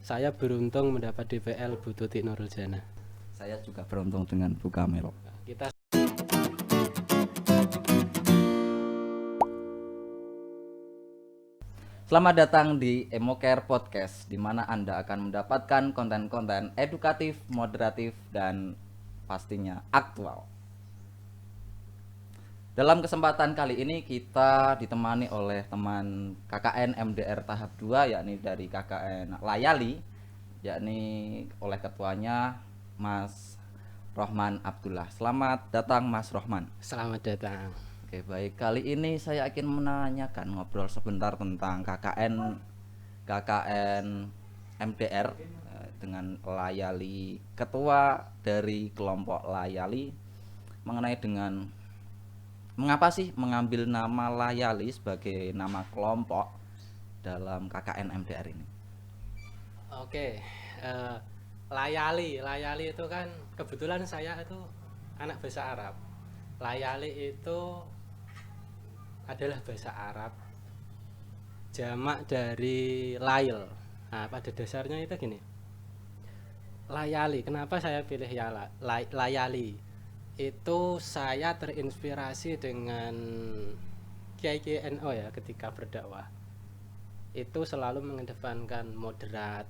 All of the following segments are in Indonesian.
Saya beruntung mendapat DPL Bu Tuti Nurul Jana. Saya juga beruntung dengan Bu Kamil. Kita Selamat datang di Emocare Podcast, di mana Anda akan mendapatkan konten-konten edukatif, moderatif, dan pastinya aktual. Dalam kesempatan kali ini kita ditemani oleh teman KKN MDR tahap 2, yakni dari KKN Layali, yakni oleh ketuanya Mas Rohman Abdullah. Selamat datang Mas Rohman. selamat datang. Oke, baik. Kali ini saya akan menanyakan ngobrol sebentar tentang KKN MDR dengan Layali, ketua dari kelompok Layali, mengenai dengan mengapa sih mengambil nama Layali sebagai nama kelompok dalam KKN MDR ini. Oke, Layali itu kan kebetulan saya itu anak bahasa Arab. Layali itu adalah bahasa Arab, jamak dari Lail. Nah, pada dasarnya itu gini. Layali, kenapa saya pilih Layali? Itu saya terinspirasi dengan Kiai NO ya ketika berdakwah. Itu selalu mengedepankan moderat,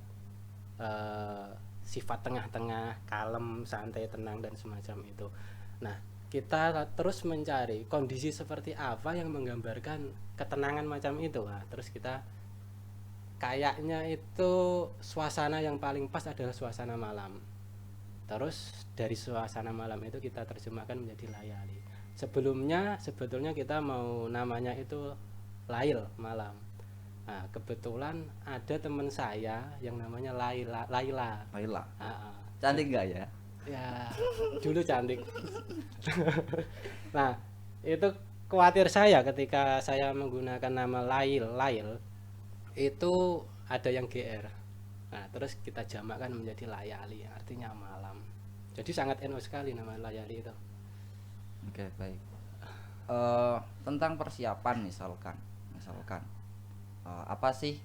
sifat tengah-tengah, kalem, santai, tenang, dan semacam itu. Nah, kita terus mencari kondisi seperti apa yang menggambarkan ketenangan macam itu. Nah, terus kita kayaknya itu suasana yang paling pas adalah suasana malam. Terus dari suasana malam itu kita terjemahkan menjadi Layali. Sebetulnya kita mau namanya itu Lail, malam. Nah, kebetulan ada teman saya yang namanya Laila. Laila. Ah, Cantik nggak ya? ya dulu cantik. Nah, itu khawatir saya ketika saya menggunakan nama Lail itu ada yang GR. Nah, terus kita jamakkan menjadi Layali, artinya malam. Jadi sangat NO sekali nama Layali itu. Oke, baik. Tentang persiapan misalkan apa sih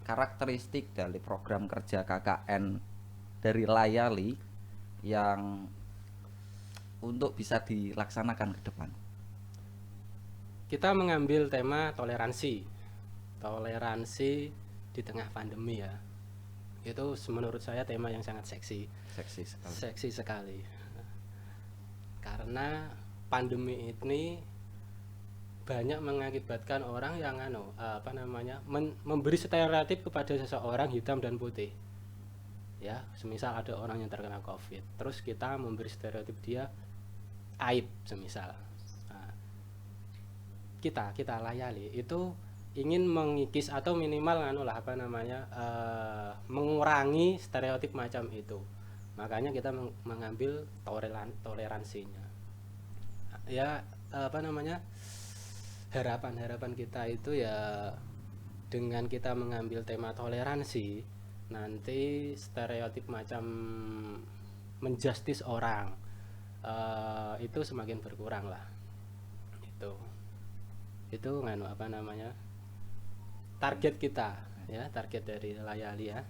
karakteristik dari program kerja KKN dari Layali yang untuk bisa dilaksanakan ke depan? Kita mengambil tema toleransi di tengah pandemi ya. Itu menurut saya tema yang sangat seksi sekali. Karena pandemi ini banyak mengakibatkan orang yang memberi stereotip kepada seseorang hitam dan putih. Ya, semisal ada orang yang terkena COVID, terus kita memberi stereotip dia aib semisal. Nah, kita Layali itu ingin mengikis atau minimal mengurangi stereotip macam itu. Makanya kita mengambil toleransinya. Ya, harapan kita itu ya dengan kita mengambil tema toleransi, nanti stereotip macam menjustis orang itu semakin berkurang lah. Itu target kita ya, target dari Layali ya.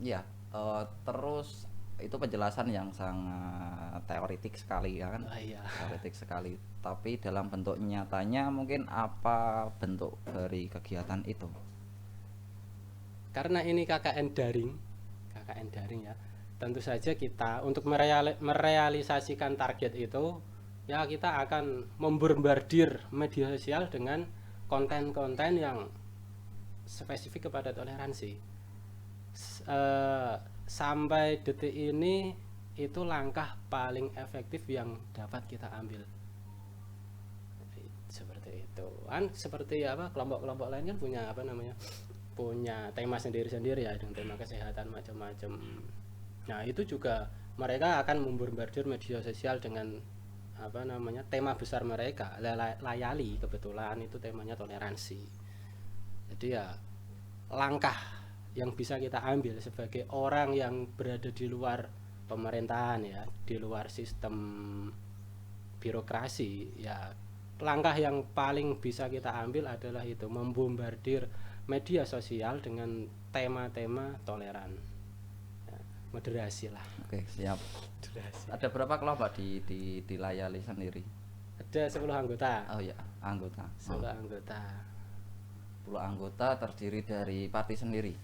Iya, terus itu penjelasan yang sangat teoretik sekali kan? Iya. Teoretik sekali. Tapi dalam bentuk nyatanya mungkin apa bentuk dari kegiatan itu? Karena ini KKN daring ya. Tentu saja kita untuk merealisasikan target itu ya kita akan membombardir media sosial dengan konten-konten yang spesifik kepada toleransi. Sampai detik ini itu langkah paling efektif yang dapat kita ambil. Seperti itu kan, seperti kelompok-kelompok lain kan punya tema sendiri-sendiri ya, dengan tema kesehatan macam-macam. Nah, itu juga mereka akan membombardir media sosial dengan tema besar mereka. Layali kebetulan itu temanya toleransi. Jadi ya langkah yang bisa kita ambil sebagai orang yang berada di luar pemerintahan ya, di luar sistem birokrasi ya, langkah yang paling bisa kita ambil adalah itu, membombardir media sosial dengan tema-tema toleran. Ya, moderasi lah. Oke, siap. Moderasi. Ada berapa kelompok di Layali sendiri? Ada 10 anggota. Oh ya, anggota. 10 anggota. 10 anggota terdiri dari Pati sendiri.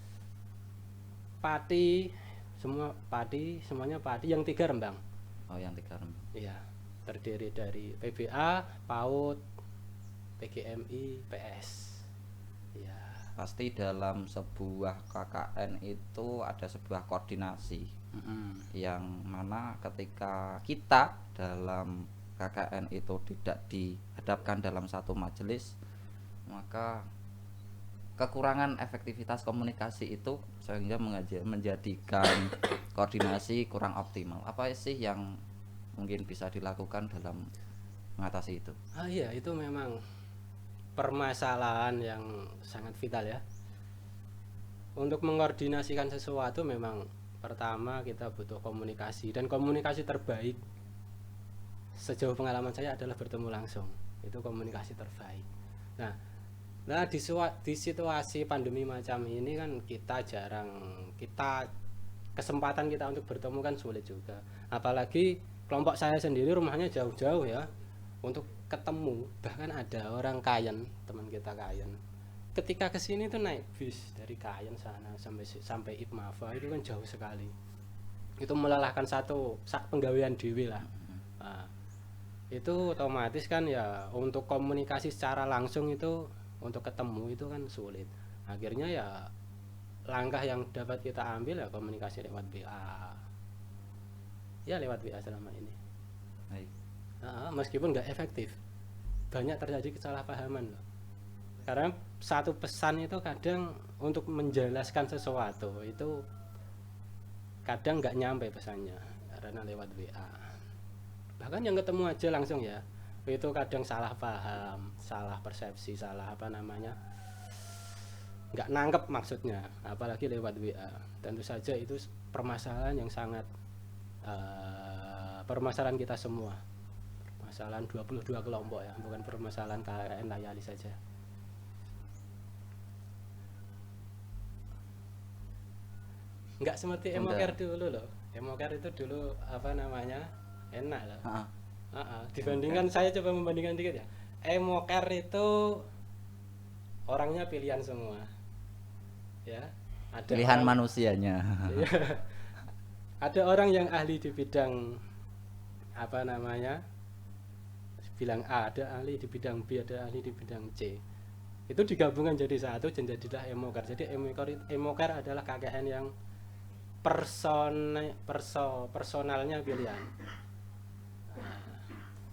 Pati, semuanya Pati, yang 3 Rembang. Oh, yang 3 Rembang. Iya, terdiri dari PBA, PAUD, PGMI, PS. Ya, Pasti dalam sebuah KKN itu ada sebuah koordinasi yang mana ketika kita dalam KKN itu tidak dihadapkan dalam satu majelis, maka kekurangan efektivitas komunikasi itu sehingga menjadikan koordinasi kurang optimal. Apa sih yang mungkin bisa dilakukan dalam mengatasi itu? iya, itu memang permasalahan yang sangat vital ya. Untuk mengkoordinasikan sesuatu memang pertama kita butuh komunikasi, dan komunikasi terbaik sejauh pengalaman saya adalah bertemu langsung. Itu komunikasi terbaik. Nah, di situasi pandemi macam ini kan kesempatan kita untuk bertemu kan sulit juga. Apalagi kelompok saya sendiri rumahnya jauh-jauh ya. Untuk ketemu, bahkan ada orang Kayen, teman kita Kayen. Ketika kesini tuh naik bis dari Kayen sana sampai Ipmava, itu kan jauh sekali. Itu melelahkan satu penggawean dewi lah. Nah, itu otomatis kan ya untuk komunikasi secara langsung itu, untuk ketemu itu kan sulit. Akhirnya ya langkah yang dapat kita ambil ya komunikasi lewat WA. Ya lewat WA selama ini. Baik. Meskipun nggak efektif, banyak terjadi kesalahpahaman loh. Karena satu pesan itu kadang untuk menjelaskan sesuatu itu kadang nggak nyampe pesannya karena lewat WA. Bahkan yang ketemu aja langsung ya, itu kadang salah paham, salah persepsi, nggak nangkep maksudnya, apalagi lewat WA. Tentu saja itu permasalahan yang sangat permasalahan kita semua, permasalahan 22 kelompok ya, bukan permasalahan KKN Layali saja. Nggak seperti Emoker dulu loh. Emoker itu dulu enak loh. Dibandingkan saya coba membandingkan dikit ya. Emoker itu orangnya pilihan semua. Ya. Ada Pilihan manusianya. Iya. Ada orang yang ahli di bidang bilang A, ada ahli di bidang B, ada ahli di bidang C. Itu digabungkan jadi satu dan jadilah Emoker. Jadi Emoker adalah KKN yang personalnya pilihan.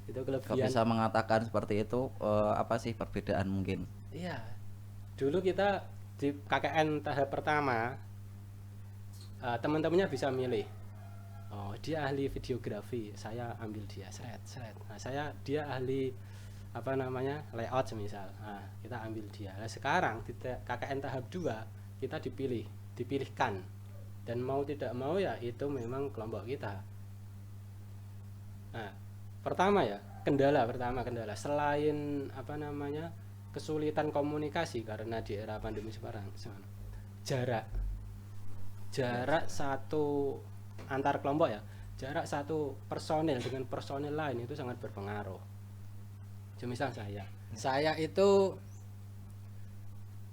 Itu kelebihan. Kok bisa mengatakan seperti itu? Apa sih perbedaan mungkin? Iya, dulu kita di KKN tahap pertama teman-temannya bisa milih. Oh, dia ahli videografi, saya ambil dia, seret. Nah, dia ahli layout semisal. Nah, kita ambil dia. Nah, sekarang di KKN tahap 2 kita dipilihkan, dan mau tidak mau ya itu memang kelompok kita. Nah, kendala selain kesulitan komunikasi karena di era pandemi sekarang, jarak satu antar kelompok ya, jarak satu personil dengan personil lain itu sangat berpengaruh. Misal saya itu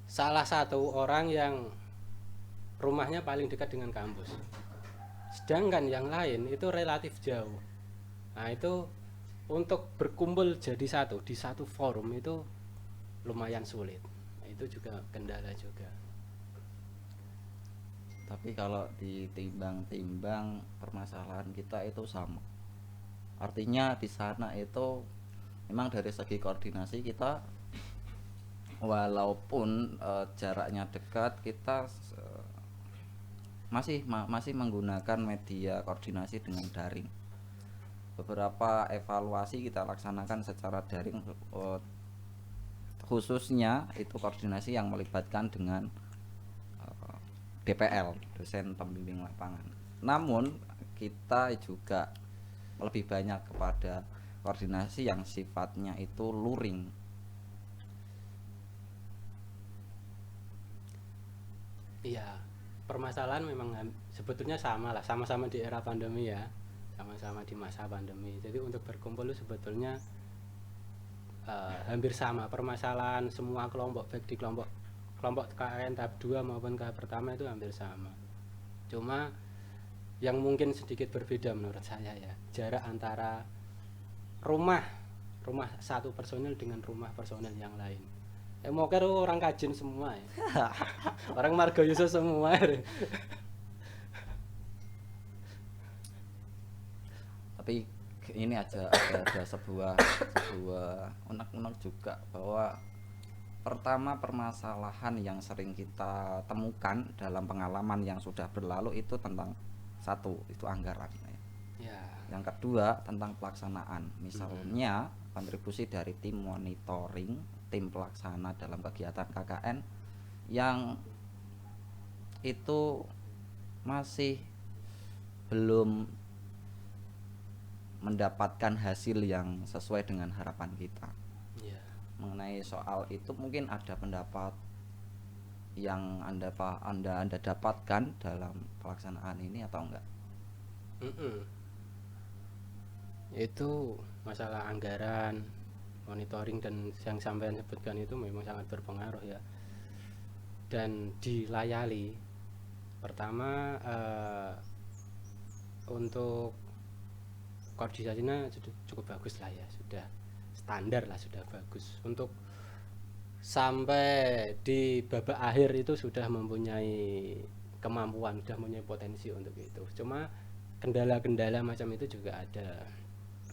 salah satu orang yang rumahnya paling dekat dengan kampus, sedangkan yang lain itu relatif jauh. Nah, itu untuk berkumpul jadi satu di satu forum itu lumayan sulit. Nah, itu juga kendala juga. Tapi kalau ditimbang-timbang permasalahan kita itu sama. Artinya di sana itu memang dari segi koordinasi kita walaupun jaraknya dekat, kita masih menggunakan media koordinasi dengan daring. Beberapa evaluasi kita laksanakan secara daring, khususnya itu koordinasi yang melibatkan dengan DPL, dosen pembimbing lapangan. Namun kita juga lebih banyak kepada koordinasi yang sifatnya itu luring. Iya, permasalahan memang sebetulnya sama lah, sama-sama di era pandemi ya, sama-sama di masa pandemi. Jadi untuk berkumpul itu sebetulnya hampir sama permasalahan semua kelompok, baik di kelompok kelompok KKN tahap 2 maupun KKN pertama itu hampir sama. Cuma yang mungkin sedikit berbeda menurut saya ya, jarak antara rumah rumah satu personil dengan rumah personil yang lain. Mau orang Kajen semua ya. Orang Margoyoso semua. Tapi ini ada sebuah unek-unek juga bahwa pertama permasalahan yang sering kita temukan dalam pengalaman yang sudah berlalu itu tentang satu itu anggaran Ya. yang kedua tentang pelaksanaan, misalnya kontribusi dari tim monitoring, tim pelaksana dalam kegiatan KKN yang itu masih belum mendapatkan hasil yang sesuai dengan harapan kita. Ya. Mengenai soal itu mungkin ada pendapat yang anda dapatkan dalam pelaksanaan ini atau enggak? Itu masalah anggaran, monitoring dan yang sampean sebutkan itu memang sangat berpengaruh ya. Dan dilayali. Pertama untuk koordinasinya sudah cukup bagus lah ya, sudah standar lah, sudah bagus. Untuk sampai di babak akhir itu sudah mempunyai kemampuan, sudah mempunyai potensi untuk itu. Cuma kendala-kendala macam itu juga ada.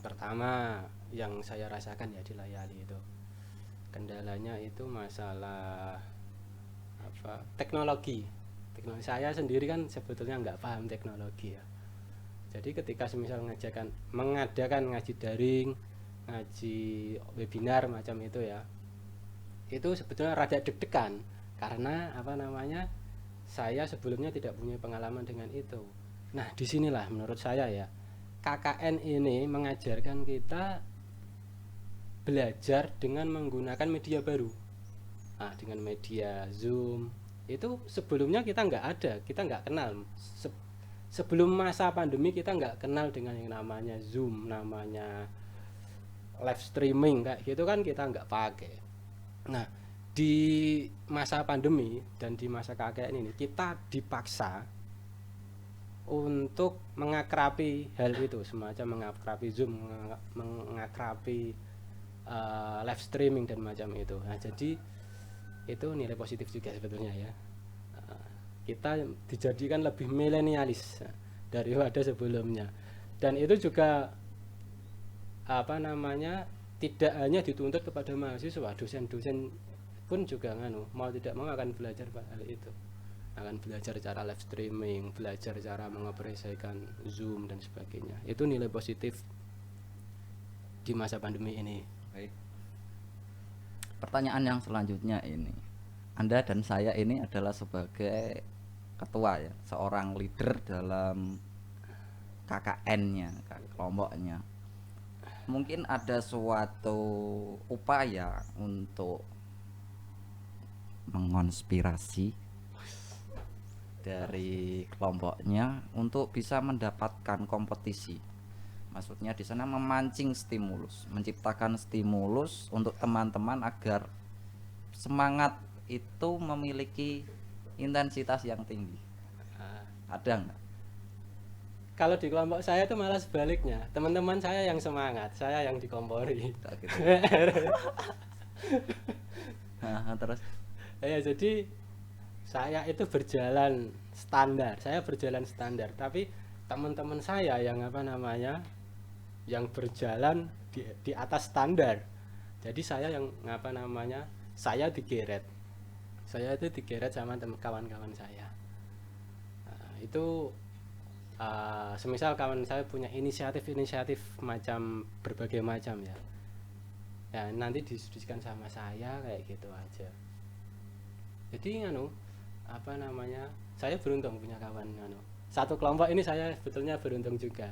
Pertama yang saya rasakan ya di layali itu, kendalanya itu masalah teknologi. Saya sendiri kan sebetulnya nggak paham teknologi ya. Jadi ketika semisal mengadakan ngaji daring, ngaji webinar macam itu ya, itu sebetulnya rada deg-degan karena saya sebelumnya tidak punya pengalaman dengan itu. Nah disinilah menurut saya ya, KKN ini mengajarkan kita belajar dengan menggunakan media baru. Nah, dengan media Zoom itu sebelumnya kita nggak kenal. Sebelum masa pandemi kita nggak kenal dengan yang namanya Zoom, namanya live streaming kayak gitu kan, kita nggak pakai. Nah di masa pandemi dan di masa KKN ini kita dipaksa untuk mengakrabi hal itu, semacam mengakrabi Zoom, mengakrabi live streaming dan macam itu. Nah jadi itu nilai positif juga sebetulnya ya. Kita dijadikan lebih milenialis daripada sebelumnya, dan itu juga tidak hanya dituntut kepada mahasiswa, dosen-dosen pun juga mau tidak mau akan belajar hal itu, akan belajar cara live streaming, belajar cara mengoperasikan Zoom dan sebagainya. Itu nilai positif di masa pandemi ini. Baik. Pertanyaan yang selanjutnya ini, Anda dan saya ini adalah sebagai ketua ya, seorang leader dalam KKN-nya, kelompoknya. Mungkin ada suatu upaya untuk mengonspirasi dari kelompoknya untuk bisa mendapatkan kompetisi. Maksudnya di sana memancing stimulus, menciptakan stimulus untuk teman-teman agar semangat itu memiliki intensitas yang tinggi. Ada nggak? Kalau di kelompok saya itu malah sebaliknya, teman-teman saya yang semangat, saya yang dikompori. Gitu. Nah, terus Ya jadi saya itu berjalan standar, tapi teman-teman saya yang yang berjalan di atas standar. Jadi saya yang saya digeret sama kawan-kawan saya. Nah, itu semisal kawan saya punya inisiatif macam berbagai macam ya, nanti didiskusikan sama saya kayak gitu aja. Jadi saya beruntung punya kawan satu kelompok ini. Saya sebetulnya beruntung juga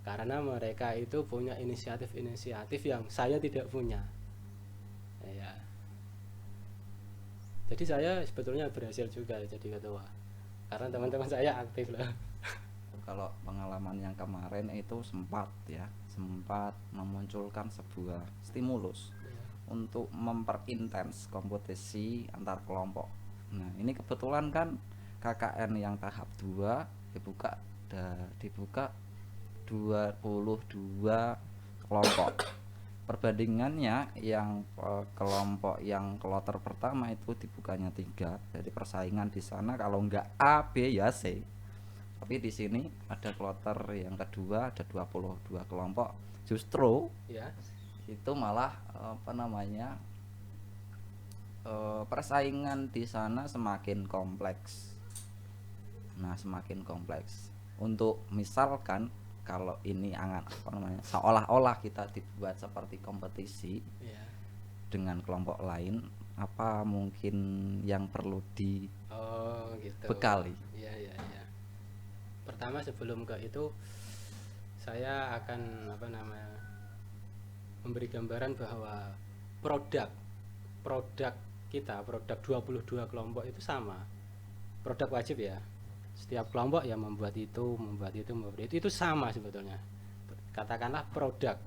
karena mereka itu punya inisiatif yang saya tidak punya ya. Jadi saya sebetulnya berhasil juga jadi ketua karena teman-teman saya aktif lah. Kalau pengalaman yang kemarin itu sempat memunculkan sebuah stimulus untuk memperintens kompetisi antar kelompok. Nah, ini kebetulan kan KKN yang tahap 2 dibuka 22 kelompok. Perbandingannya yang kelompok yang kloter pertama itu dibukanya 3. Jadi persaingan di sana kalau enggak A, B ya C. Tapi di sini ada kloter yang kedua ada 22 kelompok. Justru Ya. itu malah persaingan di sana semakin kompleks. Nah, semakin kompleks. Untuk misalkan kalau ini seolah-olah kita dibuat seperti kompetisi Ya. dengan kelompok lain, apa mungkin yang perlu Oh, gitu. dibekali? Iya, iya, iya. Pertama sebelum ke itu saya akan memberi gambaran bahwa produk kita, produk 22 kelompok itu sama. Produk wajib ya. Setiap kelompok ya membuat itu itu sama sebetulnya. Katakanlah produk.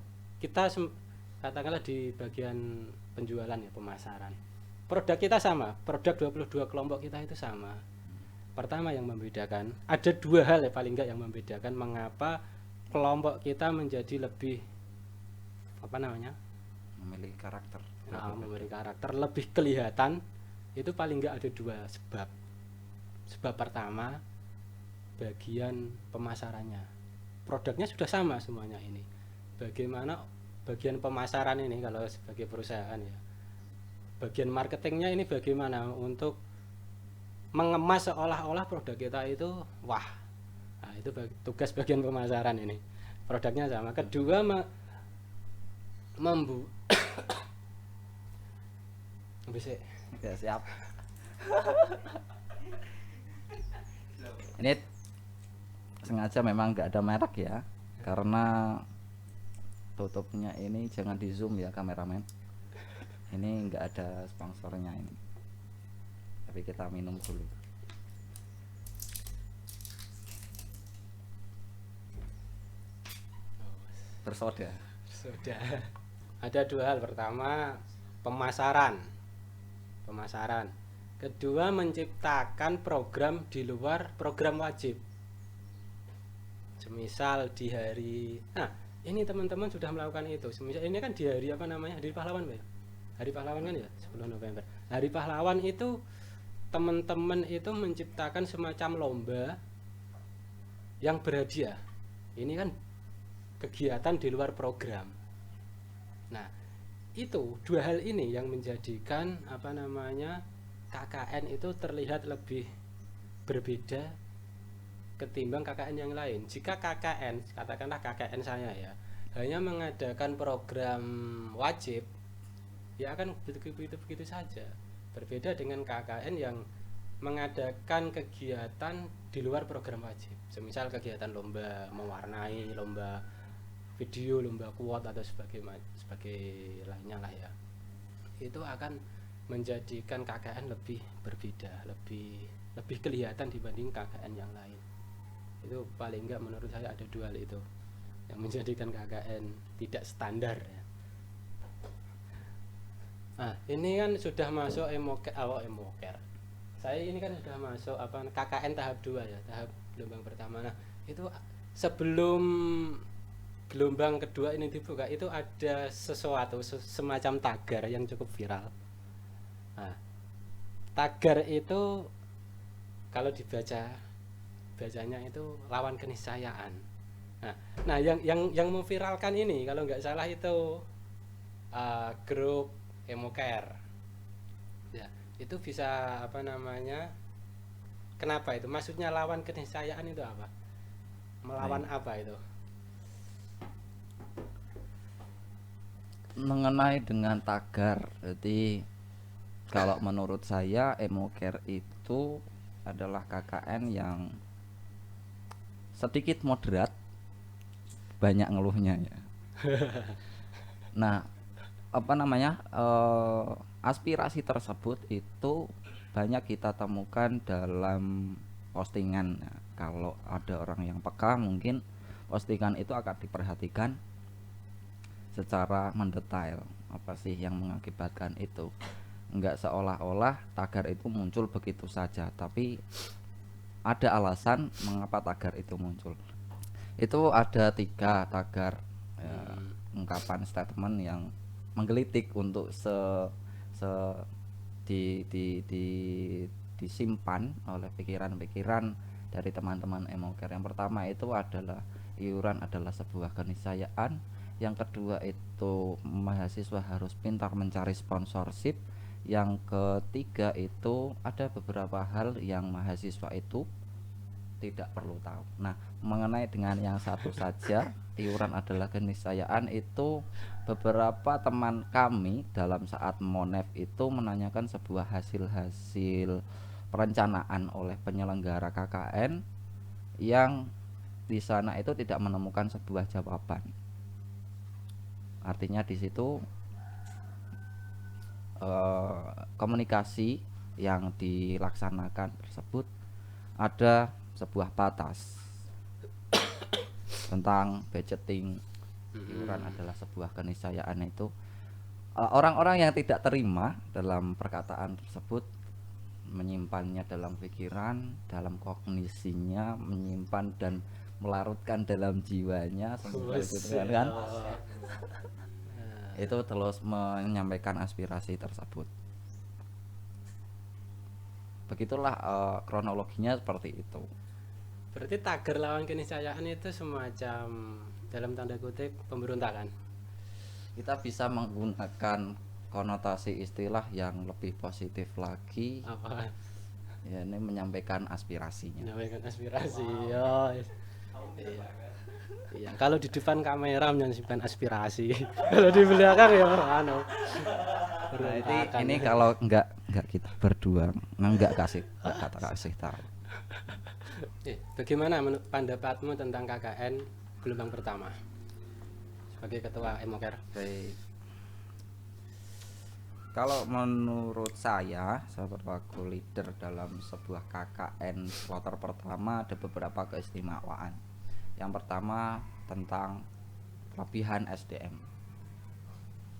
Katakanlah di bagian penjualan ya, pemasaran. Produk kita sama, produk 22 kelompok kita itu sama. Pertama yang membedakan, ada 2 hal ya paling enggak yang membedakan mengapa kelompok kita menjadi lebih Memiliki karakter. memberi karakter lebih kelihatan. Itu paling enggak ada 2 sebab. Sebab pertama, bagian pemasarannya. Produknya sudah sama semuanya ini. Bagaimana bagian pemasaran ini kalau sebagai perusahaan ya. Bagian marketingnya ini bagaimana untuk mengemas seolah-olah produk kita itu wah. Nah, itu tugas bagian pemasaran ini. Produknya sama. Kedua, bisa. Ya, siap. Ini sengaja memang nggak ada merek ya, karena tutupnya ini jangan di zoom ya kameramen. Ini nggak ada sponsornya ini, tapi kita minum dulu. Bersoda. Sudah. Ada 2 hal. Pertama, pemasaran. Kedua, menciptakan program di luar program wajib. Semisal di hari, ini teman-teman sudah melakukan itu. Semisal ini kan di hari Hari Pahlawan, Pak. Hari Pahlawan kan ya, 10 November. Hari Pahlawan itu teman-teman itu menciptakan semacam lomba yang berhadiah. Ini kan kegiatan di luar program. Nah, itu 2 hal ini yang menjadikan KKN itu terlihat lebih berbeda ketimbang KKN yang lain. Jika KKN, katakanlah KKN saya ya, hanya mengadakan program wajib, ya akan begitu saja. Berbeda dengan KKN yang mengadakan kegiatan di luar program wajib. Semisal kegiatan lomba mewarnai, lomba video, lomba quote atau sebagai lainnya lah ya. Itu akan menjadikan KKN lebih berbeda, lebih kelihatan dibanding KKN yang lain. Itu paling enggak menurut saya ada 2 hal itu yang menjadikan KKN tidak standar ya. Nah, ini kan sudah masuk emoker. Saya ini kan sudah masuk KKN tahap 2 ya, tahap gelombang pertama. Nah, itu sebelum gelombang kedua ini dibuka itu ada sesuatu semacam tagar yang cukup viral. Nah, tagar itu kalau bacanya itu lawan keniscayaan. Nah, yang memviralkan ini kalau nggak salah itu grup Emoker. Ya, itu bisa kenapa itu? Maksudnya lawan keniscayaan itu apa? Melawan apa itu? Mengenai dengan tagar, jadi kalau menurut saya Emoker itu adalah KKN yang sedikit moderat, banyak ngeluhnya ya. Nah, aspirasi tersebut itu banyak kita temukan dalam postingan. Nah, kalau ada orang yang peka mungkin postingan itu akan diperhatikan secara mendetail, apa sih yang mengakibatkan itu. Enggak seolah-olah tagar itu muncul begitu saja, tapi ada alasan mengapa tagar itu muncul. Itu ada 3 tagar, ya, ungkapan statement yang menggelitik untuk se di disimpan oleh pikiran-pikiran dari teman-teman emoker. Yang pertama itu adalah iuran adalah sebuah keniscayaan. Yang kedua itu mahasiswa harus pintar mencari sponsorship. Yang ketiga itu ada beberapa hal yang mahasiswa itu tidak perlu tahu. Nah, mengenai dengan yang satu saja, iuran adalah keniscayaan, itu beberapa teman kami dalam saat Monef itu menanyakan sebuah hasil-hasil perencanaan oleh penyelenggara KKN yang di sana itu tidak menemukan sebuah jawaban. Artinya di situ komunikasi yang dilaksanakan tersebut ada sebuah batas tentang budgeting. Iuran adalah sebuah keniscayaan. Itu orang-orang yang tidak terima dalam perkataan tersebut menyimpannya dalam pikiran, dalam kognisinya, menyimpan dan melarutkan dalam jiwanya gitu kan. Itu terus menyampaikan aspirasi tersebut. Begitulah kronologinya seperti itu. Berarti tagar lawan keniscayaan itu semacam dalam tanda kutip pemberontakan. Kita bisa menggunakan konotasi istilah yang lebih positif lagi. Apa? Ya, ini menyampaikan aspirasinya. Menyampaikan aspirasi. Oh, iya. Iya, kalau di depan kamera menyampaikan aspirasi. Kalau di belakang ya anu. Nah, ini kalau enggak kita berdua enggak kasih tahu. Bagaimana pendapatmu tentang KKN gelombang pertama sebagai ketua Emoker? Baik. Kalau menurut saya selaku leader dalam sebuah KKN kloter pertama ada beberapa keistimewaan. Yang pertama tentang kelebihan SDM.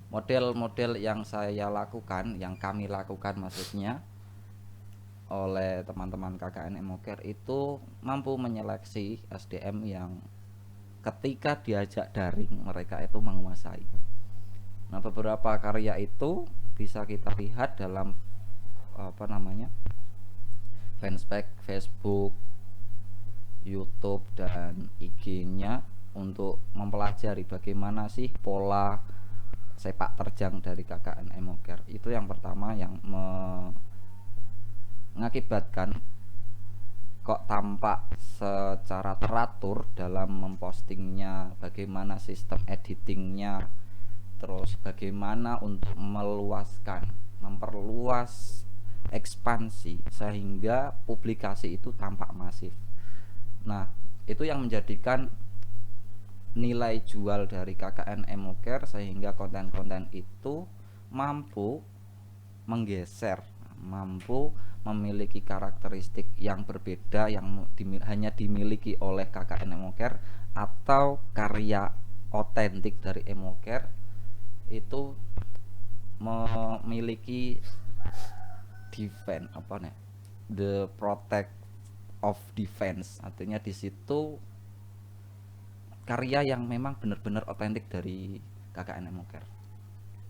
Model-model yang saya lakukan, yang kami lakukan maksudnya oleh teman-teman KKN Emoker itu mampu menyeleksi SDM yang ketika diajak daring mereka itu menguasai. Nah, beberapa karya itu bisa kita lihat dalam fanspage Facebook, YouTube dan IG-nya untuk mempelajari bagaimana sih pola sepak terjang dari KKN Emoker. Itu yang pertama yang mengakibatkan kok tampak secara teratur dalam mempostingnya, bagaimana sistem editingnya, terus bagaimana untuk memperluas ekspansi sehingga publikasi itu tampak masif. Nah, itu yang menjadikan nilai jual dari KKN Emoker sehingga konten-konten itu mampu menggeser, mampu memiliki karakteristik yang berbeda yang hanya dimiliki oleh KKN Emoker atau karya otentik dari Emoker itu memiliki defense the protect of defense. Artinya di situ karya yang memang benar-benar otentik dari KKN Emoker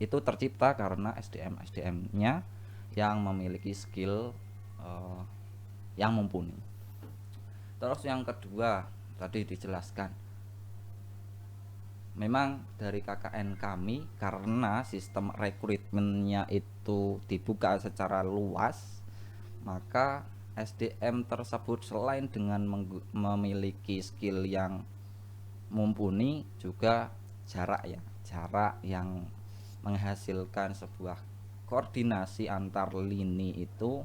itu tercipta karena SDM-nya yang memiliki skill yang mumpuni. Terus yang kedua tadi dijelaskan, memang dari KKN kami karena sistem rekrutmennya itu dibuka secara luas, maka SDM tersebut selain dengan memiliki skill yang mumpuni juga jarak yang menghasilkan sebuah koordinasi antar lini itu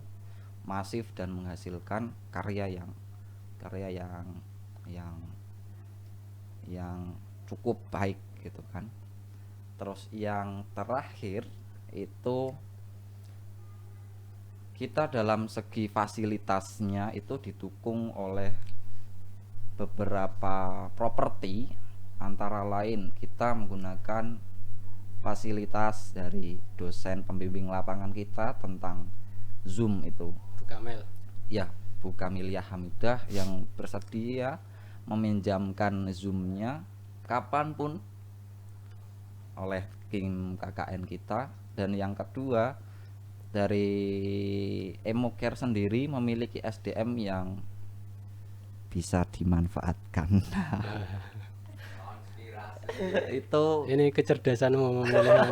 masif dan menghasilkan karya yang cukup baik gitu kan. Terus yang terakhir itu kita dalam segi fasilitasnya itu didukung oleh beberapa properti, antara lain kita menggunakan fasilitas dari dosen pembimbing lapangan kita tentang Zoom itu. Bu Kamel. Ya, Bu Kamilia Hamidah yang bersedia meminjamkan Zoom-nya kapanpun oleh tim KKN kita. Dan yang kedua, dari Emocare sendiri memiliki SDM yang bisa dimanfaatkan. Itu Ini kecerdasanmu memilih ya.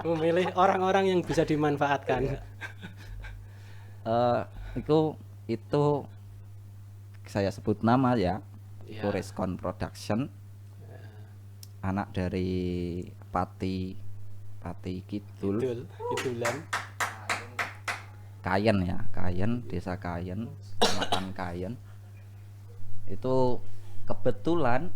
Memilih orang-orang yang bisa dimanfaatkan. itu saya sebut nama ya. Ya. Itu Respon Production, anak dari Pati Kidul, Kidulan. Kayen ya, Kayen, desa Kayen, kecamatan Kayen. Itu kebetulan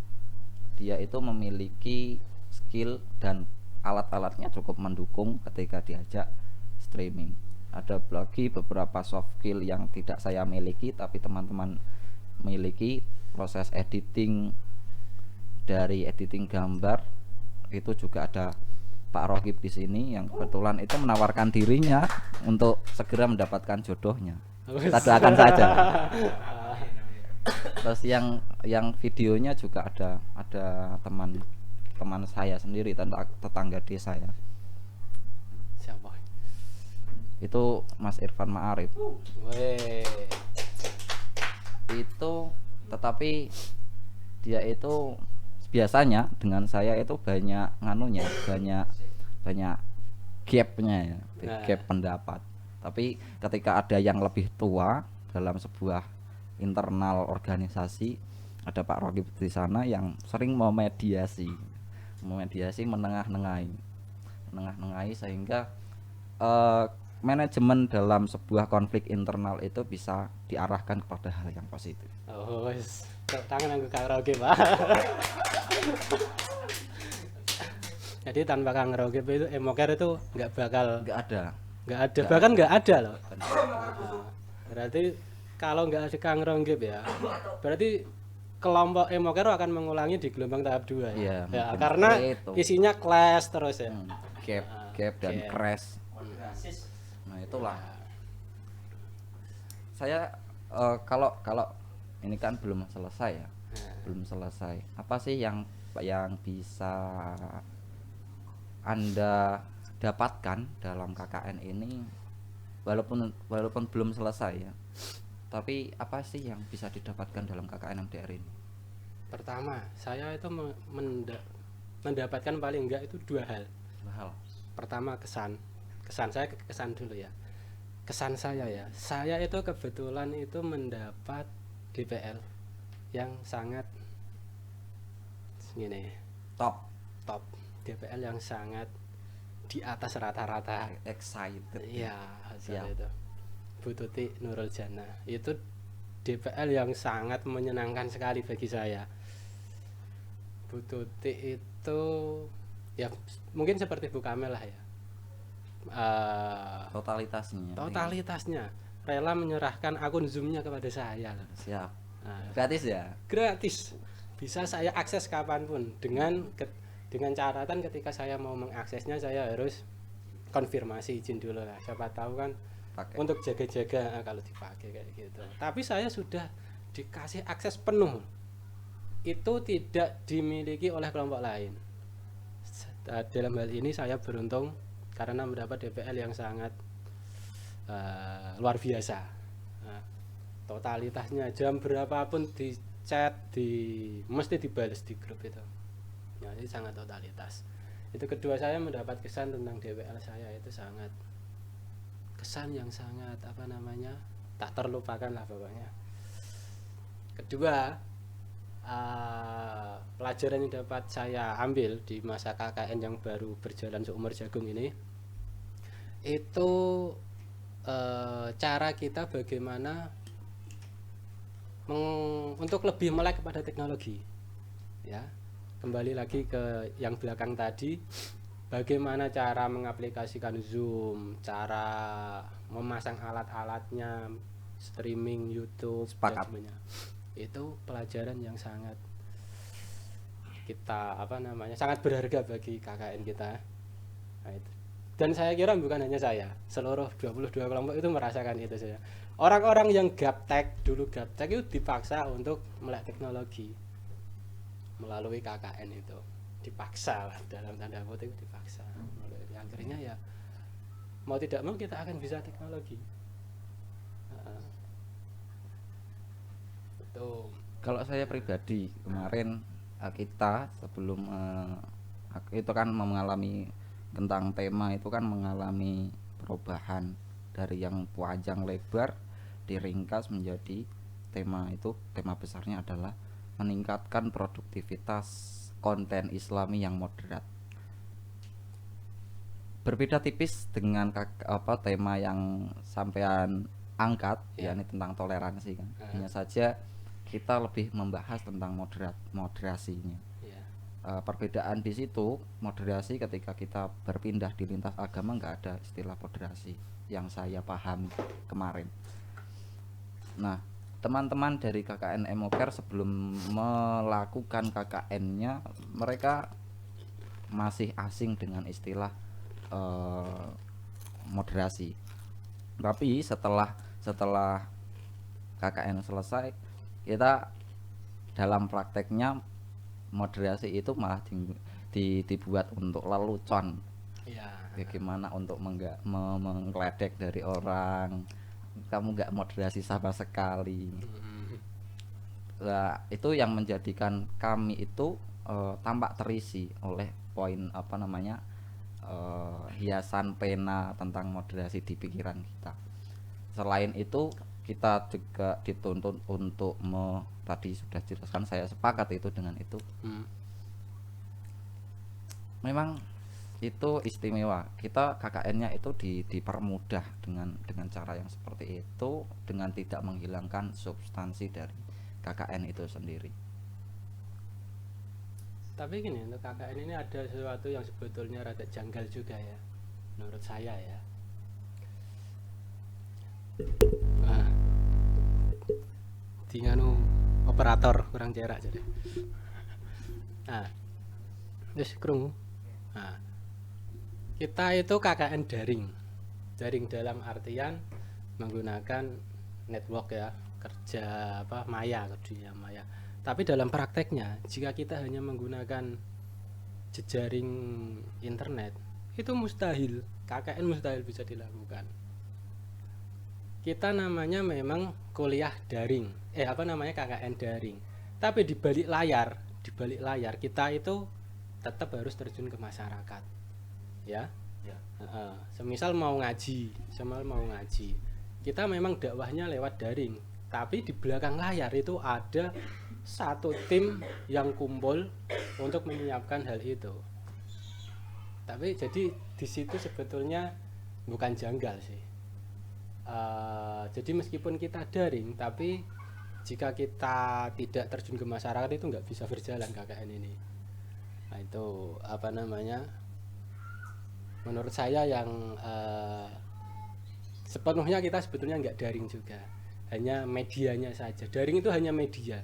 dia itu memiliki skill dan alat-alatnya cukup mendukung ketika diajak streaming. Ada lagi beberapa soft skill yang tidak saya miliki tapi teman-teman miliki. Proses editing, dari editing gambar itu juga ada Pak Rohib di sini yang kebetulan itu menawarkan dirinya untuk segera mendapatkan jodohnya. Kita doakan saja. Terus yang videonya juga ada teman saya sendiri, tetangga desa ya. Siapa? Itu Mas Irfan Ma'arif. Weh. Itu tetapi dia itu biasanya dengan saya itu banyak gapnya ya, gap pendapat. Tapi ketika ada yang lebih tua dalam sebuah internal organisasi, ada Pak Rohib di sana yang sering memediasi menengah-nengahi sehingga manajemen dalam sebuah konflik internal itu bisa diarahkan kepada hal yang positif. Oh, wis. Tangan aku Kang Rohib, Pak. Jadi tanpa Kang Rohib itu Emocare itu nggak ada, bahkan nggak ada loh. Nah, berarti kalau nggak ada Kang Rohib ya, berarti kelompok Emocare akan mengulangi di gelombang tahap 2 ya. Ya, karena isinya clash terus ya. Gap dan crash. Nah, itulah. Saya kalau ini kan belum selesai ya. Belum selesai. Apa sih yang bisa Anda dapatkan dalam KKN ini, walaupun belum selesai ya, tapi apa sih yang bisa didapatkan dalam KKN MDR ini? Pertama, saya itu mendapatkan paling enggak itu dua hal. Pertama, kesan dulu ya. Kesan saya ya, saya itu kebetulan itu mendapat DPL yang sangat gini, top DPL yang sangat di atas rata-rata. Excited ya itu Bu Tuti Nurul Jana, itu DPL yang sangat menyenangkan sekali bagi saya. Bu Tuti itu ya mungkin seperti Bu Kamel lah ya, totalitasnya rela menyerahkan akun Zoom-nya kepada saya. Siap. Gratis ya? Gratis. Bisa saya akses kapanpun dengan catatan ketika saya mau mengaksesnya saya harus konfirmasi izin dulu lah. Siapa tahu kan untuk jaga-jaga kalau dipakai kayak gitu. Tapi saya sudah dikasih akses penuh. Itu tidak dimiliki oleh kelompok lain. Dalam hal ini saya beruntung karena mendapat DPL yang sangat luar biasa. Totalitasnya jam berapapun di chat mesti dibales di grup itu. Ya, ini sangat totalitas. Itu kedua, saya mendapat kesan tentang DPL saya itu kesan yang sangat tak terlupakan lah pokoknya. Kedua, pelajaran yang dapat saya ambil di masa KKN yang baru berjalan seumur jagung ini itu cara kita bagaimana untuk lebih melek kepada teknologi ya. Kembali lagi ke yang belakang tadi, bagaimana cara mengaplikasikan Zoom, cara memasang alat-alatnya, streaming YouTube dan Sepakat. sebagainya. Itu pelajaran yang sangat kita sangat berharga bagi KKN kita. Nah, itu. Dan saya kira bukan hanya saya, seluruh 22 kelompok itu merasakan itu saja. Orang-orang yang gaptek itu dipaksa untuk melek teknologi melalui KKN itu, dipaksa lah, dalam tanda kutip dipaksa. Akhirnya ya mau tidak mau kita akan bisa teknologi. Betul. Kalau saya pribadi kemarin kita sebelum itu kan mengalami tentang tema itu kan mengalami perubahan dari yang panjang lebar diringkas menjadi tema besarnya adalah meningkatkan produktivitas konten Islami yang moderat. Berbeda tipis dengan tema yang sampean angkat yakni tentang toleransi kan. Hanya saja kita lebih membahas tentang moderasinya. Perbedaan di situ moderasi ketika kita berpindah di lintas agama nggak ada istilah moderasi yang saya pahami kemarin. Nah, teman-teman dari KKN Emoker sebelum melakukan KKN-nya mereka masih asing dengan istilah moderasi. Tapi setelah KKN selesai, kita dalam prakteknya moderasi itu malah dibuat untuk lelucon. Bagaimana untuk menggeledek dari orang, kamu nggak moderasi sama sekali. Nah, itu yang menjadikan kami itu tampak terisi oleh poin hiasan pena tentang moderasi di pikiran kita. Selain itu kita juga dituntut untuk tadi sudah jelaskan, saya sepakat itu dengan itu. Memang itu istimewa. Kita KKN-nya itu dipermudah dengan cara yang seperti itu, dengan tidak menghilangkan substansi dari KKN itu sendiri. Tapi gini, untuk KKN ini ada sesuatu yang sebetulnya rada janggal juga ya, menurut saya ya. Di operator kurang cerak jadi. Terus krungu. Kita itu KKN daring dalam artian menggunakan network ya, kerja maya. Tapi dalam prakteknya jika kita hanya menggunakan jejaring internet itu mustahil, KKN mustahil bisa dilakukan. Kita namanya memang kuliah daring, KKN daring. Tapi di balik layar kita itu tetap harus terjun ke masyarakat. Ya. Semisal mau ngaji, kita memang dakwahnya lewat daring, tapi di belakang layar itu ada satu tim yang kumpul untuk menyiapkan hal itu. Tapi jadi di situ sebetulnya bukan janggal sih. Jadi meskipun kita daring, tapi jika kita tidak terjun ke masyarakat itu nggak bisa berjalan KKN ini. Nah itu menurut saya yang sepenuhnya kita sebetulnya nggak daring juga, hanya medianya saja. Daring itu hanya media.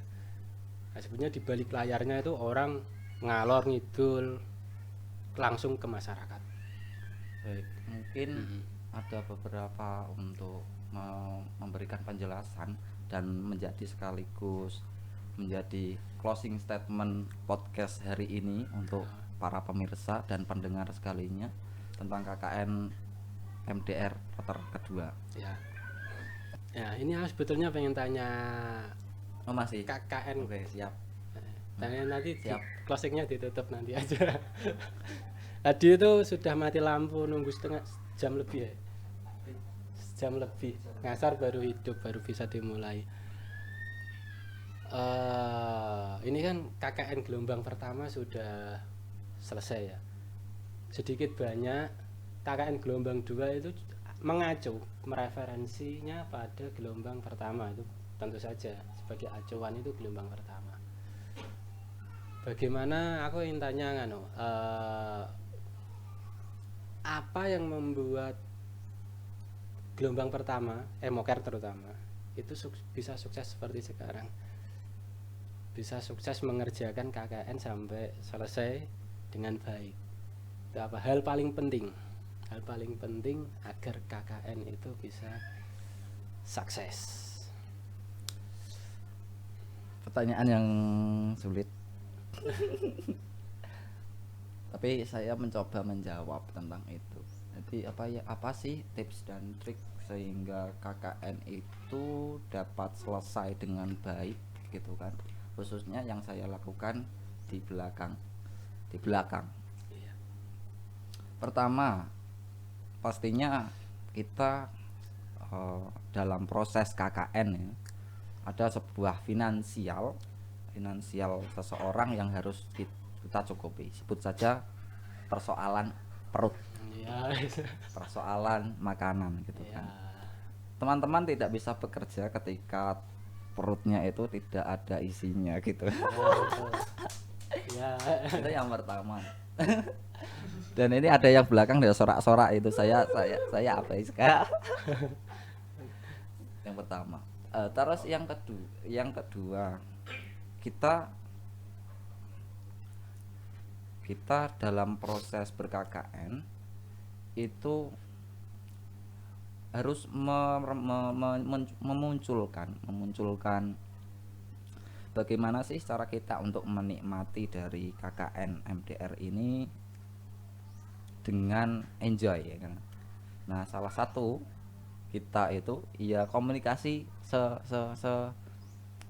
Nah, sebenarnya di balik layarnya itu orang ngalor ngidul langsung ke masyarakat. Baik, mungkin ada beberapa untuk memberikan penjelasan dan menjadi sekaligus menjadi closing statement podcast hari ini untuk para pemirsa dan pendengar sekalinya tentang KKN MDR Kloter kedua. Ya, ini sebetulnya pengen tanya. Oh masih? KKN. Oke, siap. Tanya nanti siap. Closingnya ditutup nanti aja. Tadi itu sudah mati lampu nunggu setengah jam lebih ya. Jam lebih. Ngasar baru hidup, baru bisa dimulai. Ini kan KKN gelombang pertama sudah selesai ya. Sedikit banyak KKN gelombang 2 itu mengacu mereferensinya pada gelombang pertama itu. Tentu saja sebagai acuan itu gelombang pertama. Bagaimana aku ingin tanya apa yang membuat gelombang pertama, Emoker terutama, itu bisa sukses seperti sekarang, bisa sukses mengerjakan KKN sampai selesai dengan baik. Itu apa hal paling penting, hal paling penting agar KKN itu bisa sukses? Pertanyaan yang sulit. Tapi saya mencoba menjawab tentang itu. Jadi apa sih tips dan trik sehingga KKN itu dapat selesai dengan baik gitu kan? Khususnya yang saya lakukan di belakang. Di belakang. Iya. Pertama, pastinya kita dalam proses KKN ya, ada sebuah finansial seseorang yang harus kita cukupi. Sebut saja persoalan perut, Iya. persoalan makanan gitu Iya. kan. Teman-teman tidak bisa bekerja ketika perutnya itu tidak ada isinya gitu. Ya. Itu yang pertama. Dan ini ada yang belakang ada sorak-sorak itu saya apa ya sekarang. Yang pertama. Terus yang kedua kita dalam proses ber-KKN itu harus memunculkan bagaimana sih cara kita untuk menikmati dari KKN MDR ini dengan enjoy ya kan. Nah, salah satu kita itu ya komunikasi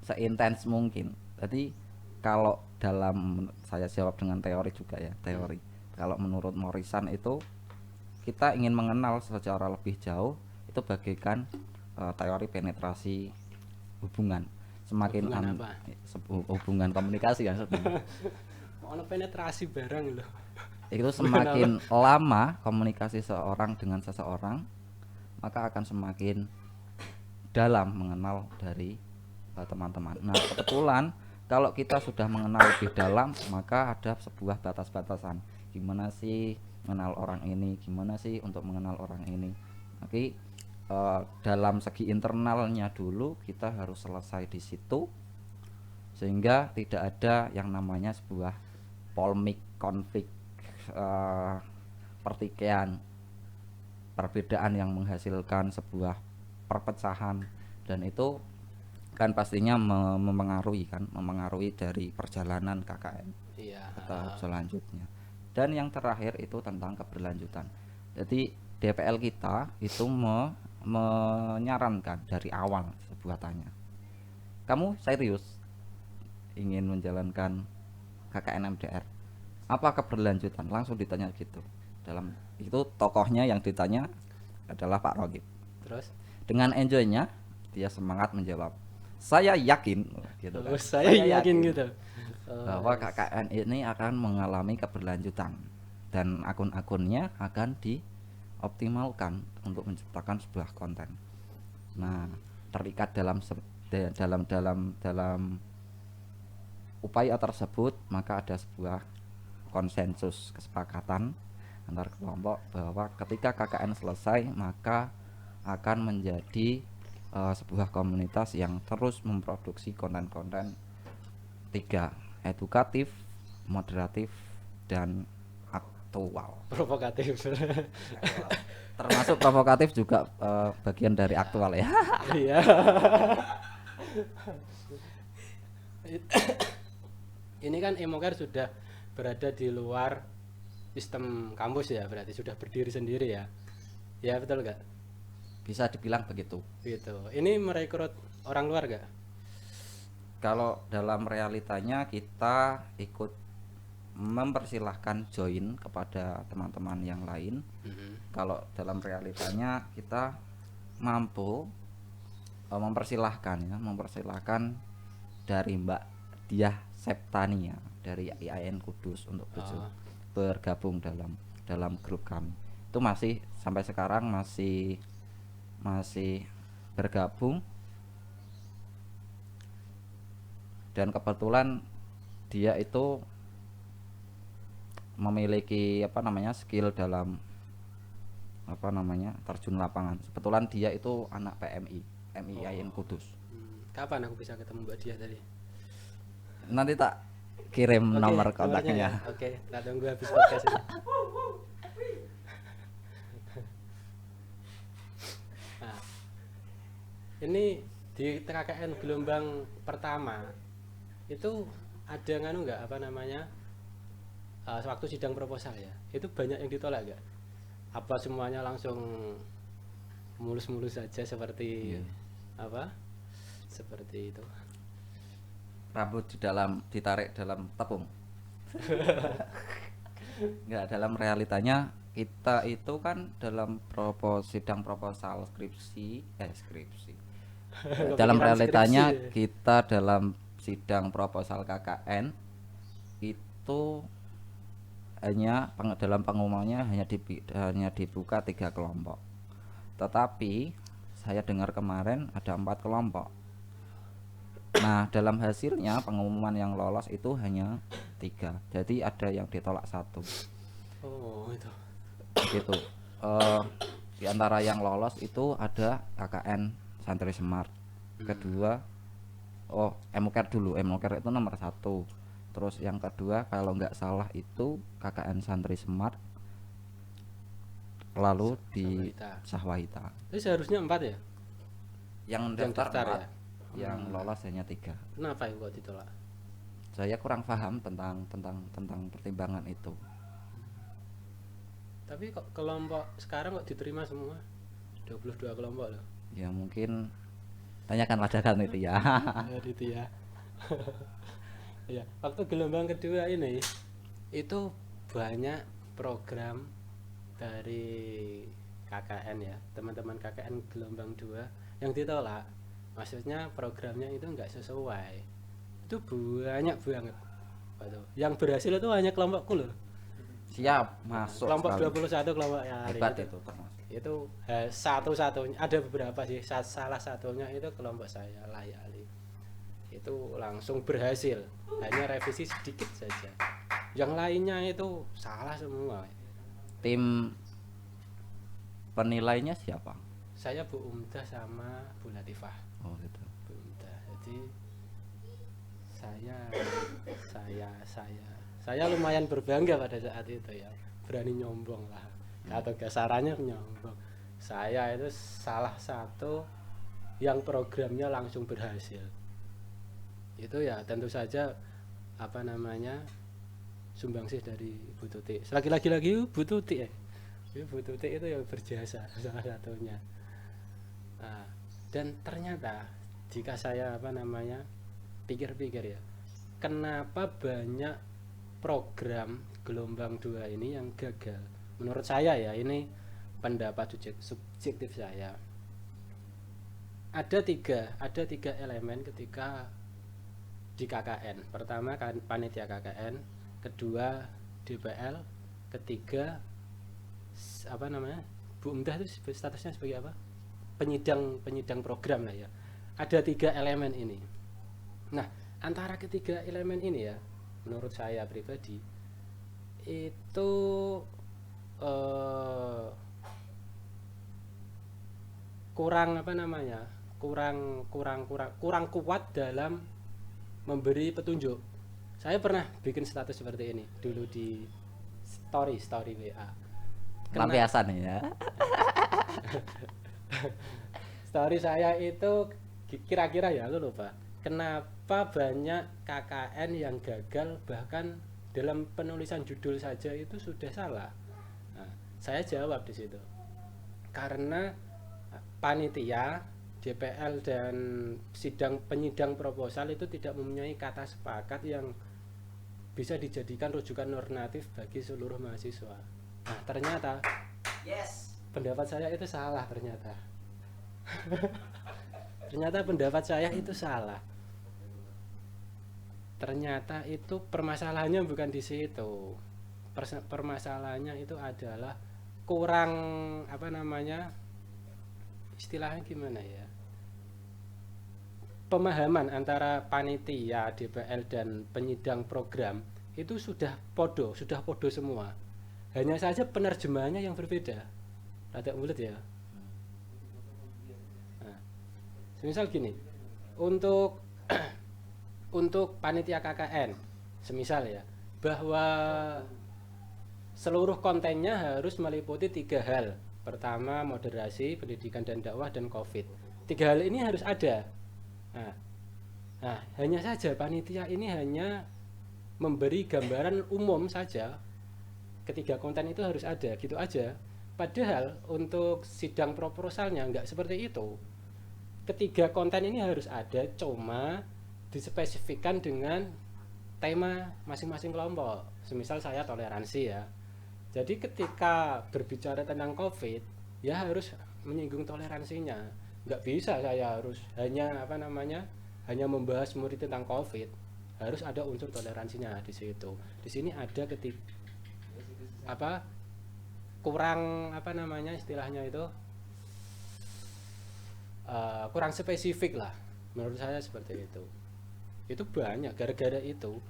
seintens mungkin. Jadi kalau saya jawab dengan teori juga ya, teori. Kalau menurut Morrison itu kita ingin mengenal secara lebih jauh itu bagaikan teori penetrasi hubungan. Semakin hubungan komunikasi ya sebenarnya. Ono penetrasi barang loh. Itu semakin lama komunikasi seorang dengan seseorang, maka akan semakin dalam mengenal dari teman-teman. Nah, kebetulan kalau kita sudah mengenal lebih dalam, maka ada sebuah batas-batasan. Gimana sih mengenal orang ini? Gimana sih untuk mengenal orang ini? Oke, dalam segi internalnya dulu kita harus selesai di situ, sehingga tidak ada yang namanya sebuah polemik, konflik, pertikaian, perbedaan yang menghasilkan sebuah perpecahan, dan itu kan pastinya memengaruhi dari perjalanan KKN ke tahap selanjutnya. Dan yang terakhir itu tentang keberlanjutan. Jadi DPL kita itu menyarankan dari awal sebuah tanya, kamu serius ingin menjalankan KKN MDR, apa keberlanjutan? Langsung ditanya gitu. Dalam itu tokohnya yang ditanya adalah Pak Rogib. Terus dengan enjoynya dia semangat menjawab, saya yakin gitu kan. Saya yakin gitu bahwa KKN ini akan mengalami keberlanjutan dan akun-akunnya akan dioptimalkan untuk menciptakan sebuah konten. Nah, terikat dalam upaya tersebut, maka ada sebuah konsensus kesepakatan antar kelompok bahwa ketika KKN selesai maka akan menjadi sebuah komunitas yang terus memproduksi konten-konten 3, edukatif, moderatif, dan aktual. provokatif. Termasuk provokatif juga bagian dari aktual ya. Iya. Ini kan Emoker sudah berada di luar sistem kampus ya, berarti sudah berdiri sendiri ya. Ya betul nggak? Bisa dibilang begitu. Gitu. Ini merekrut orang luar nggak? Kalau dalam realitanya kita ikut mempersilahkan join kepada teman-teman yang lain. Kalau dalam realitanya kita mampu mempersilahkan dari Mbak Diah Septania dari IAIN Kudus untuk bergabung dalam grup kami. Itu masih sampai sekarang masih bergabung, dan kebetulan dia itu memiliki skill dalam apa namanya terjun lapangan. Kebetulan dia itu anak PMI Kudus. Kapan aku bisa ketemu Mbak Dia tadi? Nanti tak kirim Oke, nomor nomornya ya. kontaknya. Oke, tak tunggu habis podcast ini. Nah, ini di KKN gelombang pertama itu ada nganu nggak apa namanya waktu sidang proposal ya, itu banyak yang ditolak nggak? Apa semuanya langsung mulus-mulus saja seperti Iya. apa? Seperti itu. Rambut ditarik dalam tepung. Enggak, dalam realitanya kita itu kan dalam sidang proposal skripsi. Dalam Kepikiran realitanya skripsi. kita dalam sidang proposal KKN itu hanya dalam pengumumannya hanya dibuka 3 kelompok. Tetapi saya dengar kemarin ada 4 kelompok. Nah, dalam hasilnya pengumuman yang lolos itu hanya 3. Jadi ada yang ditolak 1. Oh, itu. Gitu. Eh, di antara yang lolos itu ada KKN Santri Semar. Kedua, MUKER dulu. MUKER itu nomor 1. Terus yang kedua kalau nggak salah itu KKN Santri Semar. Lalu di Sahwahita. Itu seharusnya 4 ya? Yang Yang daftar daftar 4, ya? yang lolos hanya 3. Kenapa yang kok ditolak? Saya kurang paham tentang pertimbangan itu. Tapi kok kelompok sekarang kok diterima semua? 22 kelompok loh. Ya mungkin tanyakan padakan itu ya. Itu ya. Ya, waktu gelombang kedua ini itu banyak program dari KKN ya, teman-teman KKN gelombang 2 yang ditolak. Maksudnya programnya itu enggak sesuai. Itu banyak banget. Waduh, yang berhasil itu hanya kelompokku loh. Siap, masuk Kelompok sekali. 21 kelompok yang Hebat itu termasuk. itu satu-satunya, ada beberapa sih, salah satunya itu kelompok saya Layali, itu langsung berhasil, hanya revisi sedikit saja, yang lainnya itu salah semua. Tim penilainya siapa? Saya Bu Umdah sama Bu Latifah. Oh gitu. Bu Umdah, jadi saya lumayan berbangga pada saat itu ya, berani nyombong lah, atau kasarannya nyombong. Saya itu salah satu yang programnya langsung berhasil. Itu ya tentu saja apa namanya sumbangsih dari Bu Tuti. Lagi Bu Tuti ya. Bu Tuti itu yang berjasa salah satunya. Nah, dan ternyata jika saya apa namanya pikir-pikir ya, kenapa banyak program gelombang 2 ini yang gagal? Menurut saya ya, ini pendapat subjektif saya. Ada tiga elemen ketika di KKN. Pertama kan panitia KKN, kedua DPL, ketiga apa namanya Bu Umdah itu statusnya sebagai apa, penyidang program lah ya. Ada 3 elemen ini. Nah, antara ketiga elemen ini ya, menurut saya pribadi itu kurang apa namanya kurang kuat dalam memberi petunjuk. Saya pernah bikin status seperti ini dulu di story WA. Lampiasan ya. Story saya itu kira-kira ya, lu lupa. Kenapa banyak KKN yang gagal, bahkan dalam penulisan judul saja itu sudah salah. Nah, saya jawab di situ. Karena panitia, DPL dan penyidang proposal itu tidak mempunyai kata sepakat yang bisa dijadikan rujukan normatif bagi seluruh mahasiswa. Nah, ternyata pendapat saya itu salah ternyata. Ternyata pendapat saya itu salah. Ternyata itu permasalahannya bukan di situ. Permasalahannya itu adalah kurang apa namanya, istilahnya gimana ya, pemahaman antara panitia, DPL dan penyidang program itu sudah podo semua. Hanya saja penerjemahannya yang berbeda. rada bulat ya. Nah, semisal gini, untuk untuk panitia KKN, semisal ya, bahwa seluruh kontennya harus meliputi 3 hal. Pertama, moderasi, pendidikan dan dakwah, dan COVID. 3 hal ini harus ada. Nah, hanya saja panitia ini hanya memberi gambaran umum saja. Ketiga konten itu harus ada, gitu aja. Padahal untuk sidang proposalnya nggak seperti itu. Ketiga konten ini harus ada, cuma dispesifikkan dengan tema masing-masing kelompok. Semisal saya toleransi ya. Jadi ketika berbicara tentang COVID, ya harus menyinggung toleransinya. Nggak bisa saya harus hanya membahas murid tentang COVID. Harus ada unsur toleransinya di situ. Di sini ada kurang istilahnya itu kurang spesifik lah. Menurut saya seperti itu banyak gara-gara itu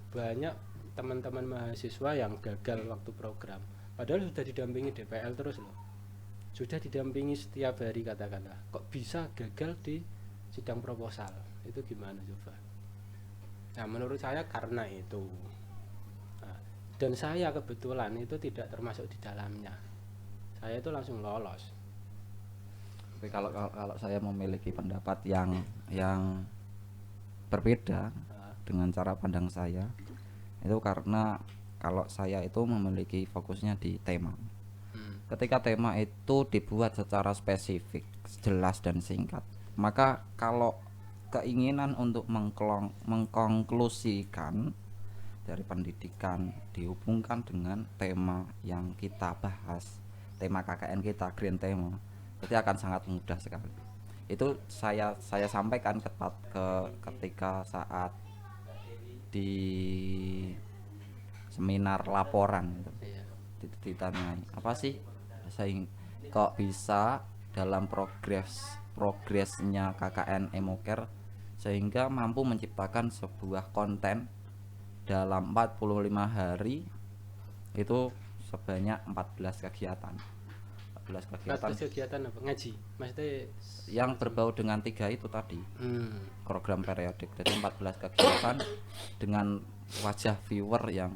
banyak teman-teman mahasiswa yang gagal waktu program, padahal sudah didampingi DPL terus loh, sudah didampingi setiap hari, katakanlah kok bisa gagal di sidang proposal, itu gimana coba. Nah menurut saya karena itu, dan saya kebetulan itu tidak termasuk di dalamnya, saya itu langsung lolos. Tapi kalau saya memiliki pendapat yang berbeda dengan cara pandang saya, itu karena kalau saya itu memiliki fokusnya di tema. Ketika tema itu dibuat secara spesifik, jelas dan singkat, maka kalau keinginan untuk mengkonklusikan dari pendidikan dihubungkan dengan tema yang kita bahas, tema KKN kita, green tema, itu akan sangat mudah sekali. Itu saya sampaikan ketika saat di seminar laporan itu. Ditanyai, apa sih kok bisa dalam progresnya KKN Emoker sehingga mampu menciptakan sebuah konten dalam 45 hari itu sebanyak 14 kegiatan. 14 kegiatan apa? Ngaji? Maksudnya yang berbau dengan 3 itu tadi. Program periodik. Jadi 14 kegiatan dengan wajah viewer yang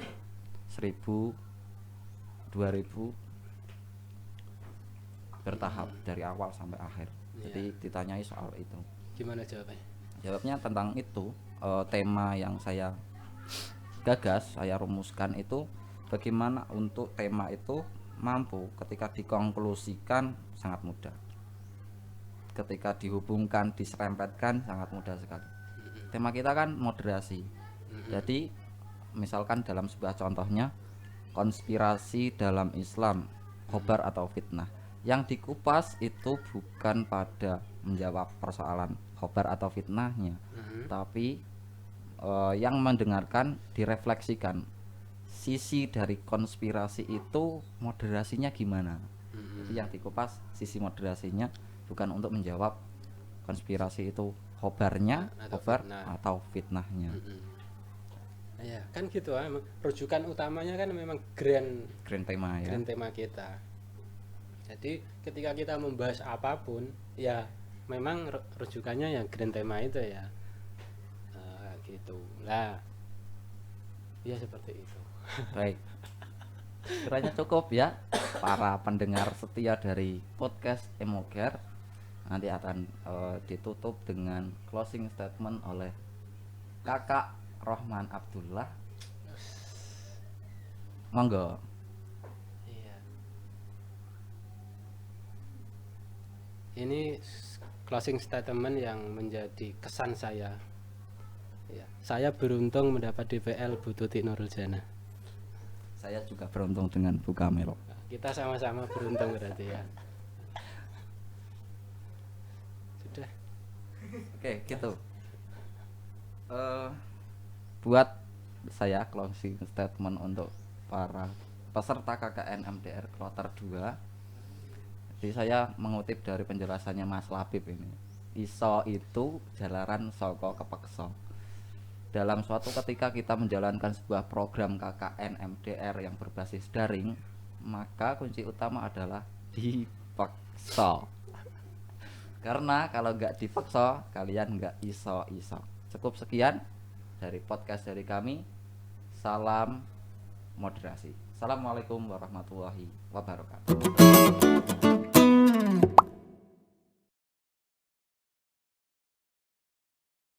1000, 2000 bertahap dari awal sampai akhir. Jadi ditanyai soal itu. Gimana jawabannya? Jawabnya tentang itu, tema yang saya gagas, saya rumuskan itu bagaimana untuk tema itu mampu ketika dikonklusikan sangat mudah, ketika dihubungkan, diserempetkan sangat mudah sekali. Tema kita kan moderasi. Jadi misalkan dalam sebuah contohnya konspirasi dalam Islam, khobar atau fitnah, yang dikupas itu bukan pada menjawab persoalan khobar atau fitnahnya, tapi yang mendengarkan direfleksikan sisi dari konspirasi itu moderasinya gimana. Jadi yang dikupas sisi moderasinya, bukan untuk menjawab konspirasi itu khobarnya atau fitnahnya. Ya kan gitu, rujukan utamanya kan memang grand tema ya. Grand tema kita. Jadi ketika kita membahas apapun ya memang rujukannya yang grand tema itu ya. Gitu lah. Ya seperti itu. Baik, kiranya cukup ya para pendengar setia dari podcast Emoker. Nanti akan ditutup dengan closing statement oleh Kakak Rohman Abdullah. Monggo. Iya. Ini closing statement yang menjadi kesan saya. Ya, saya beruntung mendapat DPL Bu Tuti Nurul Jana. Saya juga beruntung dengan Bu Kamil. Kita sama-sama beruntung berarti ya. Sudah. Oke, gitu. Buat saya closing statement untuk para peserta KKN MDR Kloter 2. Jadi saya mengutip dari penjelasannya Mas Labib ini. Iso itu jalaran saka kepeksa. Dalam suatu ketika kita menjalankan sebuah program KKN MDR yang berbasis daring, maka kunci utama adalah dipaksa. Karena kalau nggak dipaksa, kalian nggak iso. Cukup sekian dari podcast dari kami. Salam moderasi. Assalamualaikum warahmatullahi wabarakatuh.